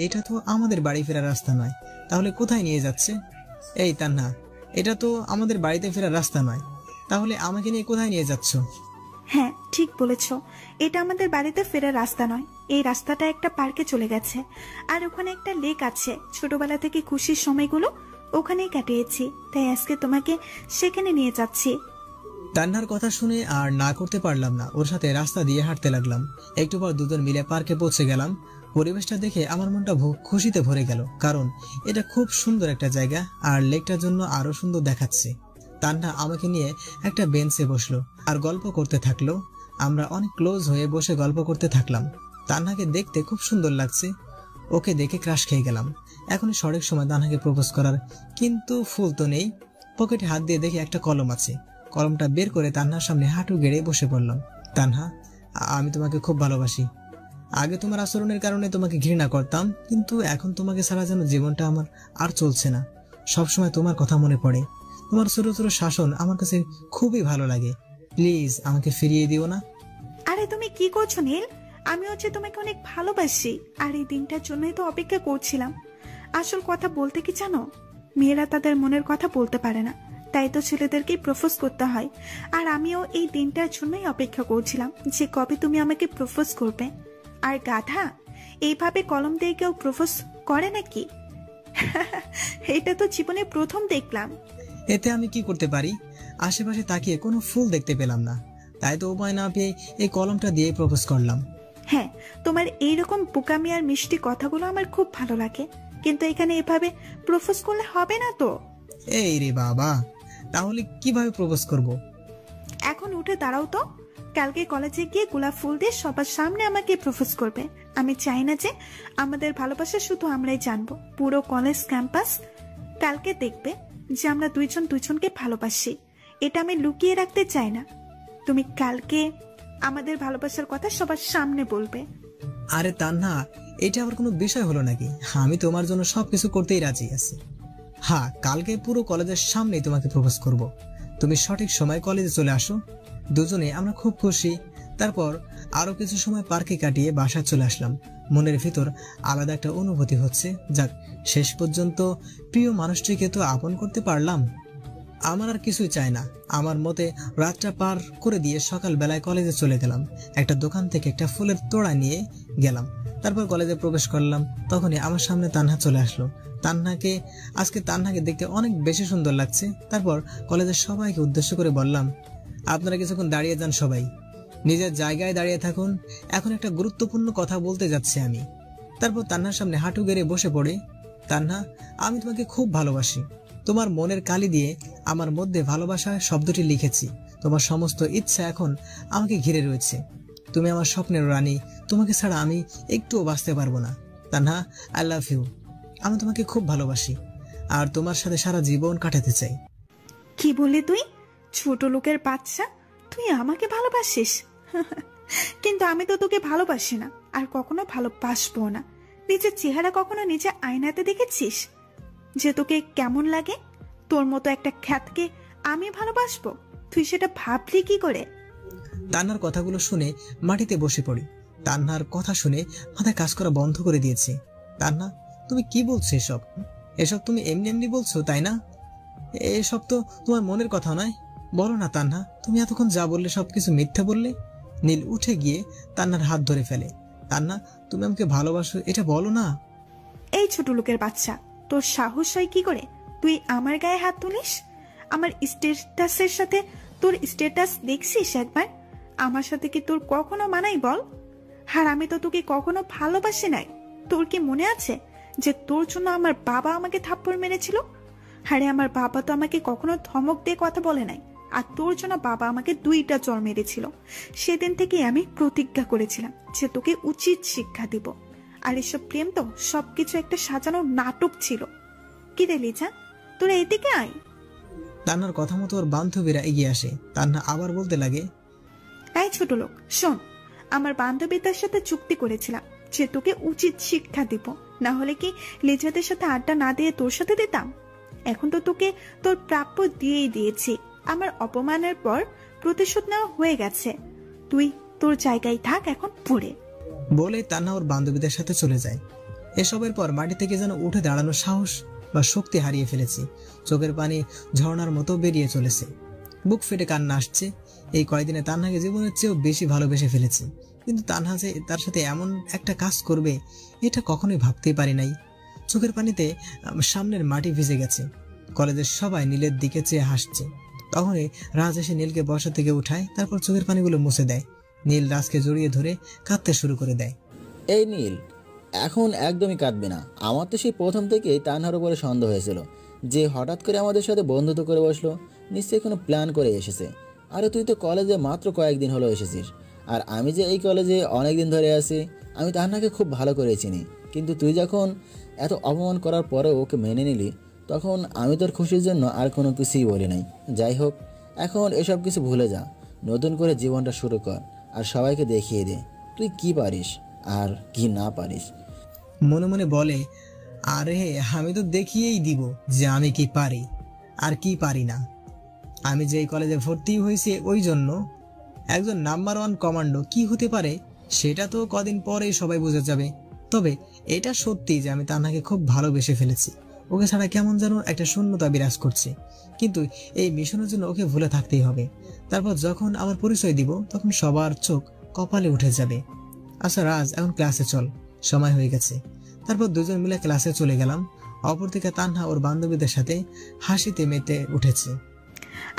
এটা তো আমাদের বাড়ি ফেরার রাস্তা নয়, তাহলে কোথায় নিয়ে যাচ্ছে? এই তান্না, এটা তো আমাদের বাড়িতে ফেরার রাস্তা নয়, তাহলে আমাকে নিয়ে কোথায় নিয়ে যাচ্ছ? হ্যাঁ ঠিক বলেছ, এটা আমাদের বাড়িতে ফেরার রাস্তা নয়। এই রাস্তাটা একটা পার্কে চলে গেছে, আর ওখানে একটা লেক আছে। ছোটবেলা থেকে খুশির সময়গুলো ওখানেই কাটিয়েছি, তাই আজকে তোমাকে সেখানে নিয়ে যাচ্ছি। তান্নার কথা শুনে আর না করতে পারলাম না, ওর সাথে রাস্তা দিয়ে হাঁটতে লাগলাম। একটু পর দুজন মিলে পার্কে পৌঁছে গেলাম। পরিবেশটা দেখে আমার মনটা খুশিতে ভরে গেল, কারণ এটা খুব সুন্দর একটা জায়গা আর লেকটার জন্য আরো সুন্দর দেখাচ্ছে। তান্না আমাকে নিয়ে একটা বেঞ্চে বসলো আর গল্প করতে থাকলো। আমরা অনেক ক্লোজ হয়ে বসে গল্প করতে থাকলাম। তান্নাকে দেখতে খুব সুন্দর লাগছে, ওকে দেখে ক্রাশ খেয়ে গেলাম। এখনই সঠিক সময় তান্নাকে প্রপোজ করার, কিন্তু ফুল তো নেই। পকেটে হাত দিয়ে দেখি একটা কলম আছে। কলমটা বের করে তান্নার সামনে হাঁটু গেড়ে বসে পড়লাম। তান্না, আমি তোমাকে খুব ভালোবাসি। আগে তোমার আচরণের কারণে তোমাকে ঘৃণা করতাম, কিন্তু এখন তোমাকে ছাড়া যেন জীবনটা আমার আর চলছে না। সবসময় তোমার কথা মনে পড়ে। তোমার ছোট ছোট শাসন আমার কাছে খুবই ভালো লাগে। প্লিজ আমাকে ফিরিয়ে দিও না। আরে তুমি কি করছো নীল? আমি হচ্ছে তোমাকে অনেক ভালোবাসি, আর এই দিনটার জন্যই তো অপেক্ষা করছিলাম। আসল কথা বলতে কি জানো, মেয়েরা তাদের মনের কথা বলতে পারে না, তাই তো ছেলেদেরকেই প্রপোজ করতে হয়। আর আমিও এই দিনটার জন্যই অপেক্ষা করছিলাম যে কবে তুমি আমাকে প্রপোজ করবে। আর গাধা, এইভাবে কলম দিয়ে কেউ প্রপোজ করে নাকি? এটা তো জীবনে প্রথম দেখলাম। এতে আমি কি করতে পারি? আশেপাশে তাকিয়ে কোনো ফুল দেখতে পেলাম না, তাই তো উপায় না পেয়ে এই কলমটা দিয়ে প্রপোজ করলাম। হ্যাঁ, তোমার এইরকম বোকামি আর মিষ্টি কথাগুলো আমার খুব ভালো লাগে, কিন্তু এখানে এভাবে প্রপোজ করলে হবে না তো। এই রে বাবা, তাহলে কিভাবে প্রপোজ করব? এখন উঠে দাঁড়াও তো। কালকে কলেজে গিয়ে গোলাপ ফুল দিয়ে সবার সামনে আমাকে প্রপোজ করবে। আমি চাই না যে আমাদের ভালোবাসা শুধু আমরাই জানবো, পুরো কলেজ ক্যাম্পাস কালকে দেখবে যে আমরা দুইজন দুইজনকে ভালোবাসি। এটা আমি লুকিয়ে রাখতে চাই না। তুমি কালকে আমাদের ভালোবাসার কথা সবার সামনে বলবে। আরে তান্না, এটা আবার কোনো বিষয় হলো নাকি? আমি তোমার জন্য সবকিছু করতেই রাজি আছি। হ্যাঁ, কালকে পুরো কলেজের সামনেই তোমাকে প্রপোজ করব। তুমি সঠিক সময় কলেজে চলে আসো, দুজনে আমরা খুব খুশি। তারপর আরো কিছু সময় পার্কে কাটিয়ে বাসায় চলে আসলাম। মনের ভিতর আলাদা একটা অনুভূতি হচ্ছে, যাক শেষ পর্যন্ত প্রিয় মানুষটিকে তো আপন করতে পারলাম। আমার আর কিছুই চাই না। আমার মতে রাতটা পার করে দিয়ে সকাল বেলায় কলেজে চলে গেলাম। একটা দোকান থেকে একটা ফুলের তোড়া নিয়ে গেলাম। তারপর কলেজে প্রবেশ করলাম। তখনই আমার সামনে তান্না চলে আসলো। তান্নাকে দেখতে অনেক বেশি সুন্দর লাগছে। তারপর কলেজের সবাইকে উদ্দেশ্য করে বললাম, আপনারা কিছুক্ষণ দাঁড়িয়ে যান, সবাই নিজের জায়গায় দাঁড়িয়ে থাকুন, এখন একটা গুরুত্বপূর্ণ কথা বলতে যাচ্ছি আমি। তারপর তান্নার সামনে হাঁটু গেড়ে বসে পড়ে, তান্না, আমি তোমাকে খুব ভালোবাসি। তোমার মনের কালি দিয়ে আমার মধ্যে ভালোবাসা শব্দটি লিখেছি। তোমার সমস্ত ইচ্ছা এখন আমাকে ঘিরে রয়েছে। তুমি আমার স্বপ্নের রানী, তোমাকে ছাড়া আমি একটুও বাঁচতে পারবো না। Tanna, I love you. আমি তোমাকে খুব ভালোবাসি আর তোমার সাথে সারা জীবন কাটাতে চাই। কি বললি তুই? ছোট লোকের বাচ্চা, তুই আমাকে ভালোবাসিস? কিন্তু আমি তো তোকে ভালোবাসি না, আর কখনো ভালোবাসবো না। নিজের চেহারা কখনো নিজে আয়নাতে দেখেছিস যে তোকে কেমন লাগে? তোর মতো একটা খ্যাতকে আমি ভালোবাসবো? তুই সেটা ভাবলি কি করে? তান্নার কথাগুলো শুনে মাটিতে বসে পড়ি। তান্নার কথা শুনে মাথায় কাজ করা বন্ধ করে দিয়েছে। তান্না, তুমি কি বলছো? এসব তুমি এমনি এমনি বলছো, তাই না? এসব তো তোমার মনের কথা নয়। বলো না তান্না, তুমি এতক্ষণ যা বললে সবকিছু মিথ্যে বললে। নীল উঠে গিয়ে তান্নার হাত ধরে ফেলে। তান্না, তুমি আমাকে ভালোবাসো, এটা বলো না। এই ছোট লোকের বাচ্চা, তোর সাহস হয় কি করে তুই আমার গায়ে হাত তুলিস? আমার স্ট্যাটাসের সাথে তোর স্ট্যাটাস দেখছিস একবার? আমার সাথে কি তোর কখনো মানাই বল? আর আমি তো তোকে কখনো ভালোবাসি নাই। তোর কি মনে আছে যে তোর জন্য আমার বাবা আমাকে থাপ্পড় মেরেছিল? আরে আমার বাবা তো আমাকে কখনো ধমক দিয়ে কথা বলে নাই, আর তোর জন্য বাবা আমাকে 2টা চড় মেরেছিল। সেদিন থেকে আমি প্রতিজ্ঞা করেছিলাম যে তোকে উচিত শিক্ষা দিব। আর এসব প্রেম তো সবকিছু একটা সাজানো নাটক ছিল। কি রে লিজা, তোরা এদিকে আয়। তান্নার কথা মতো ওর বান্ধবীরা এগিয়ে আসে। তান্না আবার বলতে লাগে, এই ছোট লোক শোন, আমার বান্ধবীদের সাথে চুক্তি করেছিলাম যে তোকে উচিত শিক্ষা দিব, না হলে কি লিজাদের সাথে আড্ডা না দিয়ে তোর সাথে দিতাম? এখন তো তোকে তোর প্রাপ্য দিয়েই দিয়েছি। আমার অপমানের পর প্রতিশোধ নেওয়া হয়ে গেছে। তুই তোর জায়গায় থাক এখন পড়ে। বলে তান্না ওর বান্ধবীদের সাথে চলে যায়। এসবের পর মাটি থেকে যেন উঠে দাঁড়ানোর সাহস বা শক্তি হারিয়ে ফেলেছি। চোখের পানি ঝর্ণার মতো বেরিয়ে চলেছে, বুক ফেটে কান্না আসছে। এই কয়দিনে তানহাকে জীবনের চেয়েও বেশি ভালোবেসে ফেলেছি, কিন্তু তানহা যে তার সাথে এমন একটা কাজ করবে এটা কখনোই ভাবতেই পারি নাই। চোখের পানিতে সামনের মাটি ভিজে গেছে। কলেজের সবাই নীলের দিকে চেয়ে হাসছে। তখনই রাজ এসে নীলকে বসা থেকে উঠায়, তারপর চোখের পানিগুলো মুছে দেয়। নীল রাজকে জড়িয়ে ধরে কাঁদতে শুরু করে দেয়। এই নীল, এখন একদমই কাঁদবে না। আমার তো সেই প্রথম থেকেই তানহার উপরে সন্দেহ হয়েছিল যে হঠাৎ করে আমাদের সাথে বন্ধুত্ব করে বসলো, নিশ্চয়ই কোনো প্ল্যান করে এসেছে। আরে তুই তো কলেজে মাত্র কয়েকদিন হলো এসেছিস, আর আমি যে এই কলেজে অনেক দিন ধরে আছি, আমি তানহাকে খুব ভালো করে চিনি। কিন্তু তুই যখন এত অপমান করার পরেও ওকে মেনে নিলি, তখন আমি তোর খুশির জন্য আর কোনো কিছুই বলি নাই। যাই হোক, এখন এসব কিছু ভুলে যা, নতুন করে জীবনটা শুরু কর, আর সবাইকে দেখিয়ে দে তুই কি পারিস আর কি না পারিস। মনে মনে বলে, আরে আমি তো দেখিয়েই দিব যে আমি কি পারি আর কি পারি না। আমি যে এই কলেজে ভর্তি হয়েছি ওই জন্য একজন নাম্বার 1 কমান্ডো কি হতে পারে সেটা তো কদিন পরেই সবাই বুঝে যাবে। তবে এটা সত্যি যে আমি তানহাকে খুব ভালোবেসে ফেলেছি। ওকে ছাড়া কেমন যেন একটা শূন্যতা বিরাজ করছে, কিন্তু এই মিশনের জন্য ওকে ভুলে থাকতেই হবে। তারপর যখন আমার পরিচয় দিব তখন সবার চোখ কপালে উঠে যাবে। আচ্ছা রাজ, এখন ক্লাসে চল, সময় হয়ে গেছে। তারপর দুজন মিলে ক্লাসে চলে গেলাম। অপরদিকে তানহা ওর বান্ধবীদের সাথে হাসিতে মেতে উঠেছে।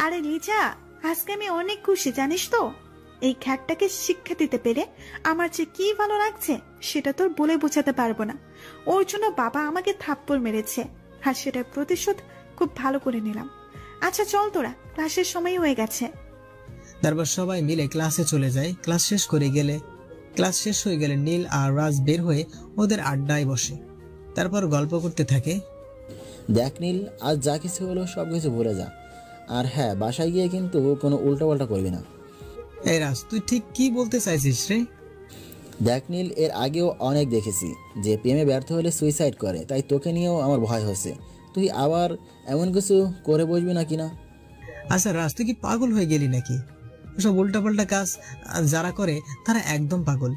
আরে লিজা, আজকে আমি অনেক খুশি জানিস তো। এই খ্যাটটাকে শিক্ষা দিতে পেরে আমার যে কি ভালো লাগছে সেটা তোর বলে বোঝাতে পারবো না। ওর জন্য বাবা আমাকে থাপ্পড় মেরেছে, আর সেটার প্রতিশোধ খুব ভালো করে নিলাম। আচ্ছা চল তোরা, ক্লাসের সময় হয়ে গেছে। তারপর সবাই মিলে ক্লাসে চলে যায়। ক্লাস শেষ হয়ে গেলে নীল আর রাজ বের হয়ে ওদের আড্ডায় বসে, তারপর গল্প করতে থাকে। দেখ নীল, আজ যা কিছু হলো সব কিছু ভুলে যা, আর হ্যাঁ, বাসায় গিয়ে কিন্তু কোনো উল্টাপাল্টা করবি না। এই রাজ, তুই ঠিক কি বলতে চাইছিস রে? দেখ নীল, এর আগেও অনেক দেখেছি যে প্রেমে ব্যর্থ হলে সুইসাইড করে, তাই তোকে নিয়েও আমার ভয় হচ্ছে। তুই আবার এমন কিছু করে বসবি না কিনা? আচ্ছা রাজ, তুই কি পাগল হয়ে গেলি নাকি? ওসব উল্টাপাল্টা কাজ যারা করে তারা একদম পাগল।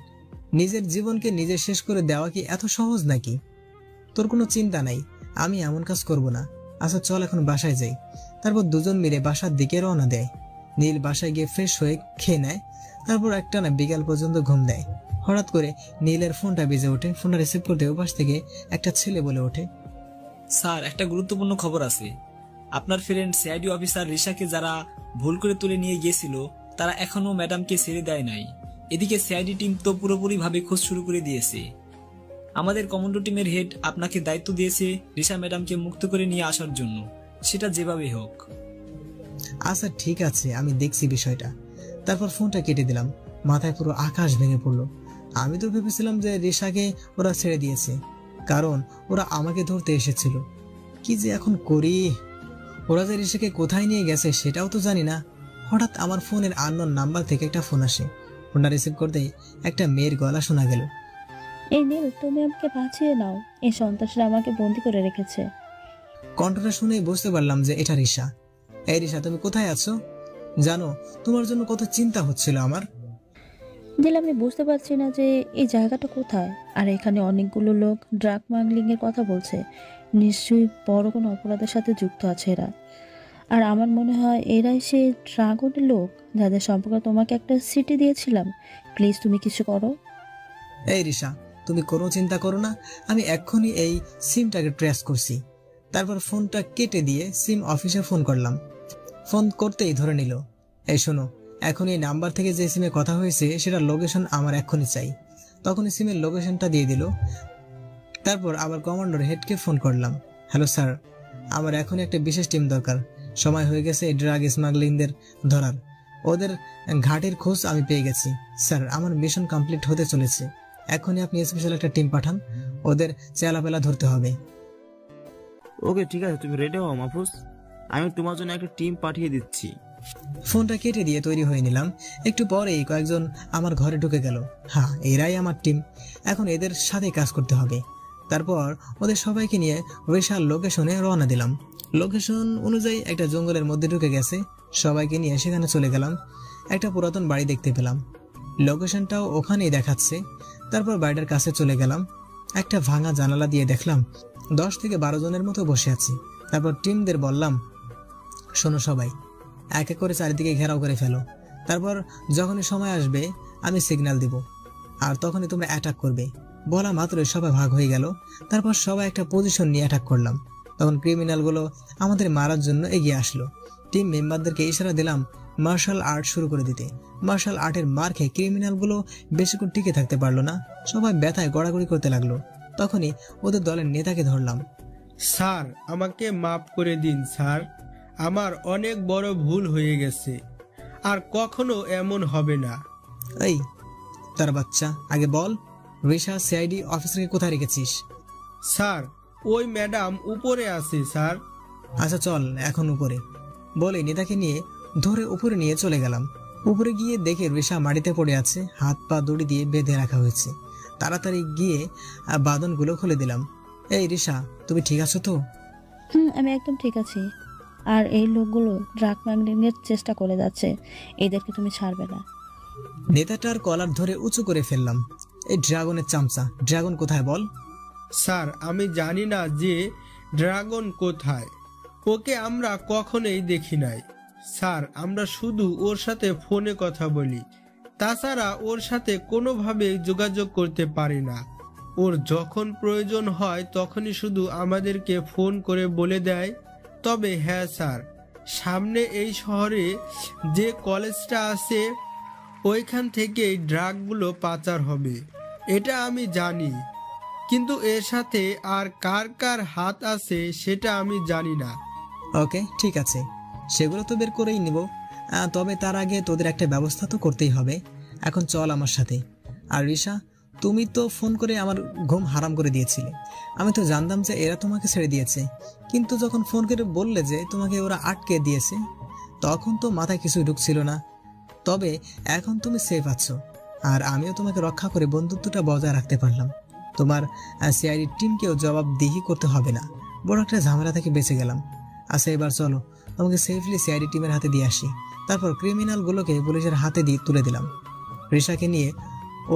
নিজের জীবনকে নিজে শেষ করে দেওয়া কি এত সহজ নাকি? তোর কোনো চিন্তা নাই, আমি এমন কাজ করব না। আচ্ছা চল এখন বাসায় যাই। তারপর দুজন মিলে বাসার দিকে রওনা দেয়। নীল বাসায় গিয়ে ফ্রেশ হয়ে খেয়ে নেয়, তারপর একটানা বিকাল পর্যন্ত ঘুম দেয়। হঠাৎ করে নীলের ফোনটা বেজে ওঠে। ফোনটা রিসিভ করতে ওপাশ থেকে একটা ছেলে বলে ওঠে, স্যার, একটা গুরুত্বপূর্ণ খবর আছে। আপনার ফ্রেন্ড সিআইডি অফিসার রিশাকে যারা ভুল করে তুলে নিয়ে গিয়েছিল তারা এখনো ম্যাডামকে ছেড়ে দেয় নাই। এদিকে সিআইডি টিম তো পুরোপুরি ভাবে খোঁজ শুরু করে দিয়েছে। আমাদের কমান্ডো টিমের হেড আপনাকে দায়িত্ব দিয়েছে রিশা ম্যাডামকে মুক্ত করে নিয়ে আসার জন্য, সেটা যেভাবে হোক। আচ্ছা ঠিক আছে, আমি দেখছি বিষয়টা। তারপর ফোনটা কেটে দিলাম। মাথায় পুরো আকাশ ভেঙে পড়লো। আমি তো ভেবেছিলাম যে রিশাকে ওরা ছেড়ে দিয়েছে, কারণ ওরা আমাকে ধরতে এসেছিল। কি যে এখন করি? ওরা যে রিশাকে কোথায় নিয়ে গেছে সেটাও তো জানি না। হঠাৎ আমার ফোনের আননোন নাম্বার থেকে একটা ফোন আসে। ফোনটা রিসিভ করতেই একটা মেয়ের গলা শোনা গেল। এই নীল, তুমি আমাকে বাঁচিয়ে নাও, এই সন্ত্রাসীরা আমাকে বন্দি করে রেখেছে। কণ্ঠটা শুনেই বুঝতে পারলাম যে এটা রিশা। এই রিশা, তুমি কোথায় আছো? জানো তোমার জন্য কত চিন্তা হচ্ছিল আমার। নীল, আমি বুঝতে পারছি না যে এই জায়গাটা কোথায়, আর এখানে অনেকগুলো লোক ড্রাগ স্মাগলিং এর কথা বলছে। নিশ্চয়ই বড় কোনো অপরাধের সাথে যুক্ত আছে এরা। আর আমার মনে হয় এরাই সেই ড্রাগনের লোক যাদের সম্পর্কে তোমাকে একটা সিটি দিয়েছিলাম। প্লিজ তুমি কিছু করো। এই রিশা, তুমি কোনো চিন্তা করো না, আমি এক্ষুনি এই সিমটাকে ট্রেস করছি। তারপর ফোনটা কেটে দিয়ে সিম অফিসে ফোন করলাম। ফোন করতেই ধরে নিল। এই শোনো, এখন এই নাম্বার থেকে যে সিমে কথা হয়েছে সেটার লোকেশন আমার এক্ষুনি চাই। তখনই সিমের লোকেশনটা দিয়ে দিল। তারপর আবার কমান্ডোর হেডকে ফোন করলাম। হ্যালো স্যার, আমার এখনই একটা বিশেষ টিম দরকার। সময় হয়ে গেছে এই ড্রাগ স্মাগলিংদের ধরার। ওদের ঘাটের খোঁজ আমি পেয়ে গেছি। স্যার, আমার মিশন কমপ্লিট হতে চলেছে। এখনই আপনি স্পেশাল একটা টিম পাঠান, ওদের চেলাপেলা ধরতে হবে। ওকে ঠিক আছে, তুমি রেডি হও মাহফুজ, আমি তোমার জন্য একটা টিম পাঠিয়ে দিচ্ছি। ফোনটা কেটে দিয়ে তৈরি হয়ে নিলাম। একটু পরেই কয়েকজন আমার ঘরে ঢুকে গেল। হ্যাঁ, এরাই আমার টিম, এখন এদের সাথে কাজ করতে হবে। তারপর ওদের সবাইকে নিয়ে বিশাল লোকেশনে রওনা দিলাম। লোকেশন অনুযায়ী একটা জঙ্গলের মধ্যে ঢুকে গেছে। সবাইকে নিয়ে সেখানে চলে গেলাম। একটা পুরাতন বাড়ি দেখতে পেলাম, লোকেশনটাও ওখানেই দেখাচ্ছে। তারপর বাড়িটার কাছে চলে গেলাম। একটা ভাঙা জানালা দিয়ে দেখলাম 10 থেকে 12 জনের মতো বসে আছি। তারপর টিমদের বললাম, শোনো সবাই, এক এক করে চারিদিকে ঘেরাও করে ফেলো। তারপর যখনই সময় আসবে আমি সিগন্যাল দিব, আর তখনই তোমরা অ্যাটাক করবে। বলা মাত্রই সবাই ভাগ হয়ে গেল। তারপর সবাই একটা পজিশন নিয়ে অ্যাটাক করলাম। তখন ক্রিমিনালগুলো আমাদের মারার জন্য এগিয়ে আসলো। টিম মেম্বারদেরকে ইশারা দিলাম মার্শাল আর্ট শুরু করে দিতে। মার্শাল আর্টের মার খেয়ে ক্রিমিনালগুলো বেশিক্ষণ টিকে থাকতে পারলো না, সবাই ব্যথায় গড়াগড়ি করতে লাগলো। তখনই ওদের দলের নেতাকে ধরলাম। স্যার, আমাকে মাফ করে দিন স্যার, আমার অনেক বড় ভুল হয়ে গেছে, আর কখনো এমন হবে না। এই তার বাচ্চা, আগে বল রিশা সিআইডি অফিসারকে কোথায় রেখেছিস? স্যার, ওই ম্যাডাম উপরে আছে স্যার। আচ্ছা চল এখন উপরে। বলে নেতাকে নিয়ে ধরে উপরে নিয়ে চলে গেলাম। উপরে গিয়ে দেখে রিশা মাটিতে পড়ে আছে, হাত পা দড়ি দিয়ে বেঁধে রাখা হয়েছে। তাড়াতাড়ি গিয়ে বাঁধনগুলো খুলে দিলাম। এই রিশা, তুমি ঠিক আছো তো? আমি একদম ঠিক আছি। আর এই লোকগুলো ড্রাগ স্মাগলিংয়ের চেষ্টা করে যাচ্ছে, এদেরকে তুমি ছাড়বে না। নেতাটার কলার ধরে উঁচু করে ফেললাম। এই ড্রাগনের চামচা, ড্রাগন কোথায় বল? স্যার, আমি জানি না যে ড্রাগন কোথায়, ওকে আমরা কখনোই দেখি নাই স্যার। আমরা শুধু ওর সাথে ফোনে কথা বলি, তাছাড়া ওর সাথে কোনোভাবে যোগাযোগ করতে পারি না। ওর যখন প্রয়োজন হয় তখনই শুধু আমাদেরকে ফোন করে বলে দেয়। তবে হ্যাঁ স্যার, সামনে এই শহরে যে কলেজটা আছে ওইখান থেকেই ড্রাগগুলো পাচার হবে, এটা আমি জানি। কিন্তু এর সাথে আর কার কার হাত আছে সেটা আমি জানি না। ওকে ঠিক আছে, সেগুলো তো বের করেই নিব। তবে তার আগে তোদের একটা ব্যবস্থা তো করতেই হবে। এখন চল আমার সাথে। আর রিশা, তুমি তো ফোন করে আমার ঘুম হারাম করে দিয়েছিলে। আমি তো জানতাম যে এরা তোমাকে ছেড়ে দিয়েছে, কিন্তু যখন ফোন করে বললে যে তোমাকে ওরা আটকে দিয়েছে, তখন তো মাথায় কিছু ঢুকছিল না। তবে এখন তুমি সেফ আছো, আর আমিও তোমাকে রক্ষা করে বন্ধুত্বটা বজায় রাখতে পারলাম। তোমার সিআইডি টিমকেও জবাবদিহি করতে হবে না। বড় একটা ঝামেলা থেকে বেঁচে গেলাম। আচ্ছা এবার চলো, তোমাকে সেফলি সিআইডি টিমের হাতে দিয়ে আসি। তারপর ক্রিমিনালগুলোকে পুলিশের হাতে দিয়ে তুলে দিলাম। রিশাকে নিয়ে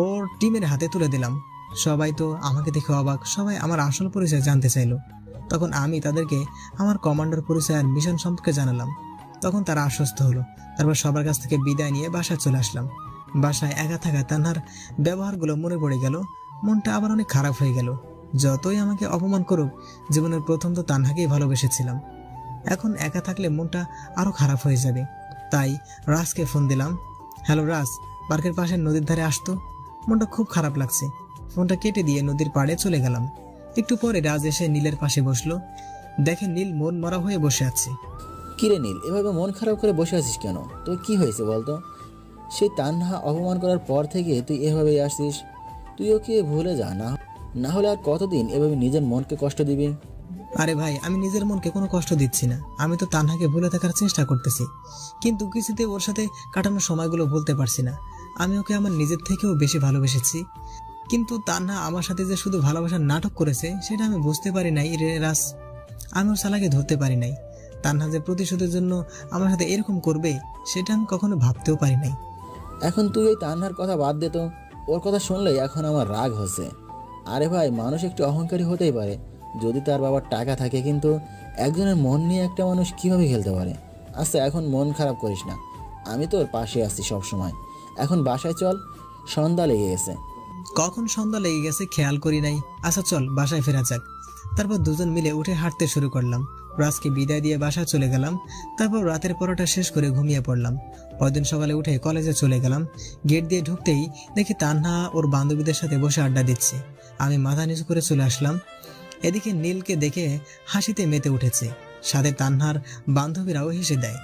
ওর টিমের হাতে তুলে দিলাম। সবাই তো আমাকে দেখে অবাক, সবাই আমার আসল পরিচয় জানতে চাইলো। তখন আমি তাদেরকে আমার কমান্ডার পরিচয় আর মিশন সম্পর্কে জানালাম। তখন তারা আশ্বস্ত হলো। তারপর সবার কাছ থেকে বিদায় নিয়ে বাসায় চলে আসলাম। বাসায় একা থাকা তানহার ব্যবহারগুলো মনে পড়ে গেল। মনটা আবার অনেক খারাপ হয়ে গেল। যতই আমাকে অপমান করুক, জীবনের প্রথম তো তানহাকেই ভালোবেসেছিলাম। এখন একা থাকলে মনটা আরো খারাপ হয়ে যাবে। তাই রাজকে ফোন দিলাম। হ্যালো রাজ, পার্কের পাশে নদীর ধারে আসতো, মনটা খুব খারাপ লাগছে। ফোনটা কেটে দিয়ে নদীর পাড়ে চলে গেলাম। একটু পরে রাজ এসে নীলের পাশে বসলো। দেখে নীল মন মরা হয়ে বসে আছে। কিরে নীল, এভাবে মন খারাপ করে বসে আছিস কেন? তোর কি হয়েছে বলতো? সেই তান্হা অপমান করার পর থেকে তুই এভাবেই আসছিস। তুই ওকে ভুলে যা, না হলে আর কতদিন এভাবে নিজের মনকে কষ্ট দিবি? আরে ভাই, আমি নিজের মনকে কোনো কষ্ট দিচ্ছি না। আমি তো তানহাকে ভুলে থাকার চেষ্টা করতেছি, কিন্তু কিছুতে ওর সাথে কাটানোর সময়গুলো ভুলতে পারছি না। আমি ওকে আমার নিজের থেকেও বেশি ভালোবেসেছি, কিন্তু তানহা আমার সাথে যে শুধু ভালোবাসার নাটক করেছে সেটা আমি বুঝতে পারি নাই রে রাজ। আমি ওর শালাকে ধরতে পারি নাই। তানহা যে প্রতিশোধের জন্য আমার সাথে এরকম করবে সেটা আমি কখনো ভাবতেও পারি নাই। এখন তুই ওই তান্হার কথা বাদ দে তো, ওর কথা শুনলেই এখন আমার রাগ হচ্ছে। আরে ভাই, মানুষ একটু অহংকারী হতেই পারে যদি তার বাবার টাকা থাকে, কিন্তু একজনের মন নিয়ে একটা মানুষ কিভাবে খেলতে পারে? আচ্ছা এখন মন খারাপ করিস না, আমি তোর পাশে আছি সব সময়। এখন বাসায় চল, সন্ধ্যা লেগে গেছে। কখন সন্ধ্যা লেগে গেছে খেয়াল করি নাই। আচ্ছা চল বাসায় ফেরা যাক। তারপর দুজন মিলে উঠে হাঁটতে শুরু করলাম। রাজকে বিদায় দিয়ে বাসায় চলে গেলাম। তারপর রাতের পরোটা শেষ করে ঘুমিয়ে পড়লাম। পরদিন সকালে উঠে কলেজে চলে গেলাম। গেট দিয়ে ঢুকতেই দেখি তানহা ওর বান্ধবীদের সাথে বসে আড্ডা দিচ্ছে। আমি মাথা নিচু করে চলে আসলাম। এদিকে নীলকে দেখে হাসিতে মেতে উঠেছে, সাথে তানহার বান্ধবীরাও হেসে দেয়।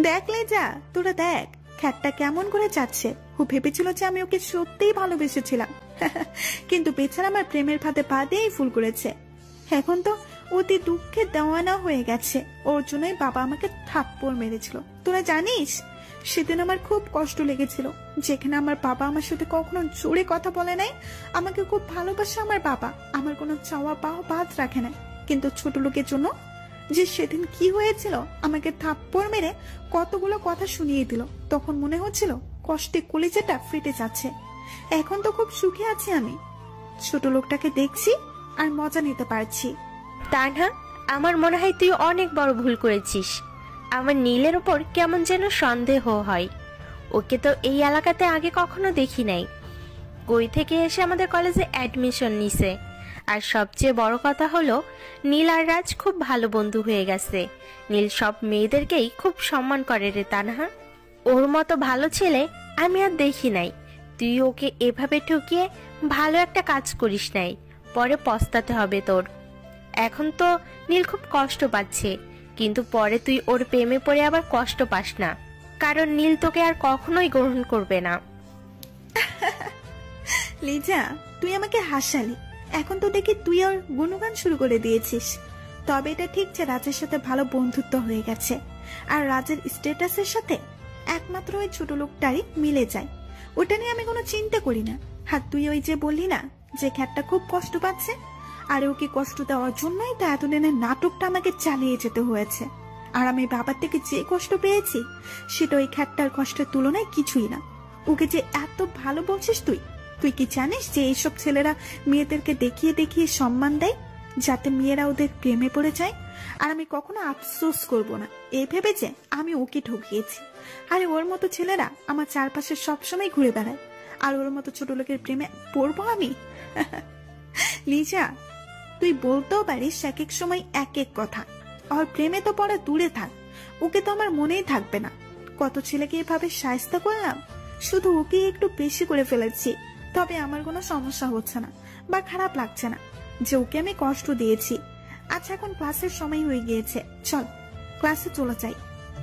দেখলে যা, তোরা দেখ খ্যাটটা কেমন করে যাচ্ছে। ও ভেবেছিল যে আমি ওকে সত্যিই ভালোবেসেছিলাম, কিন্তু বেচারা আমার প্রেমের ফাঁদে পা দিয়েই ফুল করেছে। এখন তো অতি দুঃখে দেওয়ানা হয়ে গেছে। ওর জন্যই বাবা আমাকে থাপ্পড় মেরেছিল। তোরা জানিস সেদিন আমার খুব কষ্ট লেগেছিল, যেখানে আমার বাবা আমার সাথে কখনো জোরে কথা বলে নাই। আমাকে খুব ভালোবাসে আমার বাবা, আমার কোনো চাওয়া পাওয়া বাদ রাখে না। কিন্তু ছোট লোকের জন্য যে সেদিন কি হয়েছিল, আমাকে থাপ্পড় মেরে কতগুলো কথা শুনিয়ে দিল। তখন মনে হচ্ছিল কষ্টে কলিজাটা ফেটে যাচ্ছে। এখন তো খুব সুখে আছি আমি। ছোট লোকটাকে দেখছি আর মজা নিতে পারছি। তানহা, আমার মনে হয় তুই অনেক বড় ভুল করেছিস। আমার নীলের ওপর কেমন যেন সন্দেহ হয়। ওকে তো এই এলাকাতে আগে কখনো দেখি নাই। কই থেকে এসে আমাদের কলেজে অ্যাডমিশন নিছে। আর সবচেয়ে বড় কথা হলো নীল আর রাজ খুব ভালো বন্ধু হয়ে গেছে। নীল সব মেয়েদেরকেই খুব সম্মান করে রে তানহা। ওর মতো ভালো ছেলে আমি আর দেখি নাই। তুই ওকে এভাবে ঠকিয়ে ভালো একটা কাজ করিস নাই, পরে পস্তাতে হবে তোর। এখন তো নীল খুব কষ্ট পাচ্ছে, কিন্তু পরে তুই ওর প্রেমে পড়ে আবার কষ্ট পাস না, কারণ নীল তোকে আর কখনোই গ্রহণ করবে না। লিজা, তুই আমাকে হাসালি। এখন তো দেখি তুই ওর গুণগান শুরু করে দিয়েছিস। তবে এটা ঠিক যে রাজের সাথে ভালো বন্ধুত্ব হয়ে গেছে, আর রাজের স্ট্যাটাসের সাথে একমাত্র ওই ছোট লোকটারই মিলে যায়। ওটা নিয়ে আমি কোনো চিন্তা করি না। আর তুই ওই যে বললি না যে খ্যাটটা খুব কষ্ট পাচ্ছে, আর ওকে কষ্ট দেওয়ার জন্যই তো এতদিনের নাটকটা আমাকে চালিয়ে যেতে হয়েছে। আর আমি বাবার থেকে যে কষ্ট পেয়েছি সেটা ওই খ্যাটটার কষ্টের তুলনায় কিছুই না। ওকে যে এত ভালো বলছিস তুই, তুই কি জানিস যে এইসব ছেলেরা মেয়েদেরকে দেখিয়ে দেখিয়ে সম্মান দেয় যাতে মেয়েরা ওদের প্রেমে পড়ে যায়? আর আমি কখনো আফসোস করব না এই ভেবে যে আমি ওকে ঠকিয়েছি। আরে ওর মতো ছেলেরা আমার চারপাশে সবসময় ঘুরে বেড়ায়, আর ওর মতো ছোট লোকের প্রেমে পড়বো আমি? লিজা, তুই বলতেও পারিস এক এক সময় এক এক কথা। ওর প্রেমে তো পড়া দূরে থাক, ওকে তো আমার মনেই থাকবে না। কত ছেলেকে এভাবে শায়েস্তা করলাম, শুধু ওকে একটু বেশি করে ফেলেছি। তবে আমার কোনো সমস্যা হচ্ছে না বা খারাপ লাগছে না যে ওকে আমি কষ্ট দিয়েছি। আচ্ছা, এখন ক্লাসের সময় হয়ে গিয়েছে, চল ক্লাসে চলে যাই।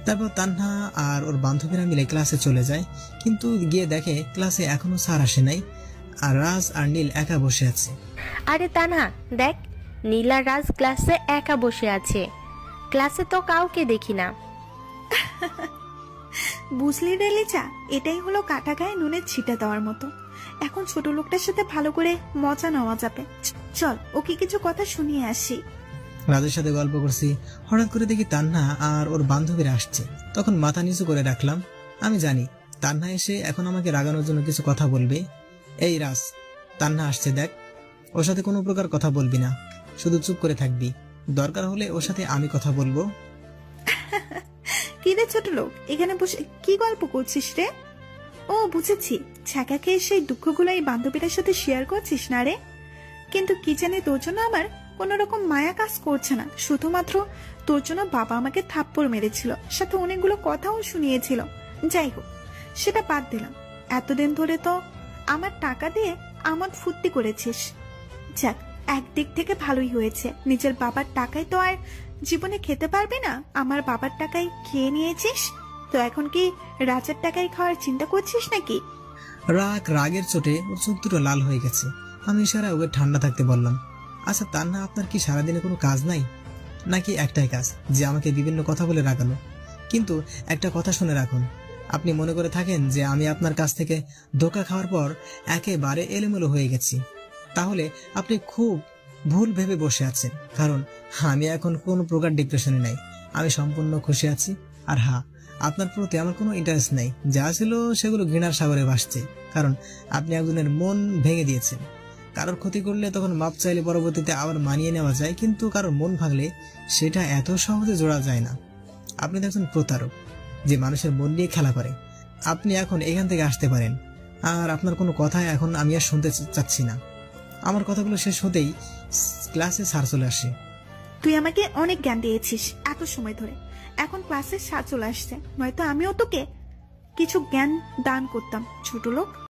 তারপর তান্হা আর ওর বান্ধবীরা মিলে ক্লাসে চলে যায়, কিন্তু গিয়ে দেখে ক্লাসে এখনো স্যার আসে নাই, আর রাজ আর নীল একা বসে আছে। আরে তানহা দেখ, নীল আর রাজ ক্লাসে একা বসে আছে। ক্লাসে তো কাউকে দেখি না। বুঝলি রে লিজা, এটাই হলো কাটা গায়ে নুনের ছিটা দেওয়ার মতো। এখন ছোট লোকটার সাথে ভালো করে মজা নেওয়া যাবে। চল ওকে কিছু কথা শুনিয়ে আসি। রাজের সাথে গল্প করছি, হঠাৎ করে দেখি তান্হা আর ওর বান্ধবীরা আসছে। তখন মাথা নিচু করে রাখলাম। আমি জানি তান্হা এসে এখন আমাকে রাগানোর জন্য কিছু কথা বলবে। এই রাজ, তান্হা আসছে দেখ, ওর সাথে কোনো প্রকার কথা বলবি না, শুধু চুপ করে থাকবি। দরকার হলে ওর সাথে আমি কথা বলবো। কি রে ছোট লোক, এখানে বসে কি গল্প করছিস রে? ও বুঝেছি, ছ্যাঁকাকে সেই দুঃখগুলো এই বান্ধবীটার সাথে শেয়ার করছিস না রে। কিন্তু কি জানি তোর জন্য আমার কোন রকম মায়া কাজ করছে না। শুধুমাত্র তোর জন্য বাবা আমাকে থাপ্পড় মেরেছিল, সাথে অনেকগুলো কথাও শুনিয়েছিল। যাই হোক, সেটা বাদ দিলাম। এতদিন ধরে তো আমার টাকা দিয়ে আমার ফুর্তি করেছিস। যাক, একদিক থেকে ভালোই হয়েছে, নিজের বাবার টাকায় তো আর জীবনে খেতে পারবি না, আমার বাবার টাকায় খেয়ে নিয়েছিস। তো এখন কি রাজার টাকায় খাওয়ার চিন্তা করছিস নাকি? রাগের চোটে ওর চোখ দুটো লাল হয়ে গেছে। আমি ইশারায় ওকে ঠান্ডা থাকতে বললাম। আচ্ছা তান্হা, আপনার কি সারাদিনে কোনো কাজ নাই, নাকি একটাই কাজ যে আমাকে বিভিন্ন কথা বলে রাগানো? কিন্তু একটা কথা শুনে রাখুন, আপনি মনে করে থাকেন যে আমি আপনার কাছ থেকে ধোঁকা খাওয়ার পর একেবারে এলোমেলো হয়ে গেছি, তাহলে আপনি খুব ভুল ভেবে বসে আছেন। কারণ আমি এখন কোনো প্রকার ডিপ্রেশনে নাই, আমি সম্পূর্ণ খুশি আছি। আর হ্যাঁ, আপনার প্রতি আমার কোনো ইন্টারেস্ট নাই, যা ছিল সেগুলো ঘৃণার সাগরে ভাসছে। কারণ আপনি একজনের মন ভেঙে দিয়েছেন। কারোর ক্ষতি করলে তখন মাপ চাইলে পরবর্তীতে আবার মানিয়ে নেওয়া যায়, কিন্তু কারোর মন ভাঙলে সেটা এত সহজে জোড়া যায় না। আপনি তো একজন প্রতারক যে মানুষের মন নিয়ে খেলা করে। আপনি এখন এখান থেকে আসতে পারেন, আর আপনার কোনো কথা এখন আমি আর শুনতে চাচ্ছি না। আমার কথাগুলো শেষ হতেই ক্লাসে স্যার চলে আসে। তুই আমাকে অনেক জ্ঞান দিয়েছিস এত সময় ধরে, এখন ক্লাসে স্যার চলে আসছে, নয়তো আমিও তোকে কিছু জ্ঞান দান করতাম ছোট লোক।